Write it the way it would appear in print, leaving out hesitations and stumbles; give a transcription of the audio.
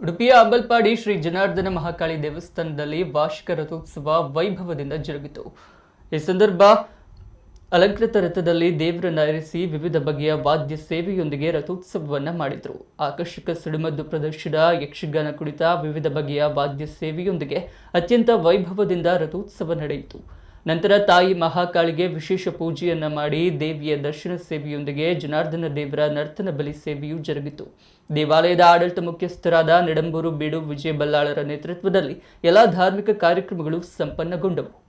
ಉಡುಪಿಯ ಅಂಬಲ್ಪಾಡಿ ಶ್ರೀ ಜನಾರ್ದನ ಮಹಾಕಾಳಿ ದೇವಸ್ಥಾನದಲ್ಲಿ ವಾರ್ಷಿಕ ರಥೋತ್ಸವ ವೈಭವದಿಂದ ಜರುಗಿತು. ಈ ಸಂದರ್ಭ ಅಲಂಕೃತ ರಥದಲ್ಲಿ ದೇವರನ್ನ ಇರಿಸಿ ವಿವಿಧ ಬಗೆಯ ವಾದ್ಯ ಸೇವೆಯೊಂದಿಗೆ ರಥೋತ್ಸವವನ್ನ ಮಾಡಿದರು. ಆಕರ್ಷಕ ಸಿಡಿಮದ್ದು ಪ್ರದರ್ಶನ, ಯಕ್ಷಗಾನ ಕುಣಿತ, ವಿವಿಧ ಬಗೆಯ ವಾದ್ಯ ಸೇವೆಯೊಂದಿಗೆ ಅತ್ಯಂತ ವೈಭವದಿಂದ ರಥೋತ್ಸವ ನಡೆಯಿತು. ನಂತರ ತಾಯಿ ಮಹಾಕಾಳಿಗೆ ವಿಶೇಷ ಪೂಜೆಯನ್ನ ಮಾಡಿ ದೇವಿಯ ದರ್ಶನ ಸೇವೆಯೊಂದಿಗೆ ಜನಾರ್ದನ ದೇವರ ನರ್ತನ ಬಲಿ ಸೇವೆಯೂ ಜರುಗಿತು. ದೇವಾಲಯದ ಆಡಳಿತ ಮುಖ್ಯಸ್ಥರಾದ ನಿಡಂಬೂರು ಬೀಡು ವಿಜಯ ಬಲ್ಲಾಳರ ನೇತೃತ್ವದಲ್ಲಿ ಎಲ್ಲಾ ಧಾರ್ಮಿಕ ಕಾರ್ಯಕ್ರಮಗಳು ಸಂಪನ್ನಗೊಂಡವು.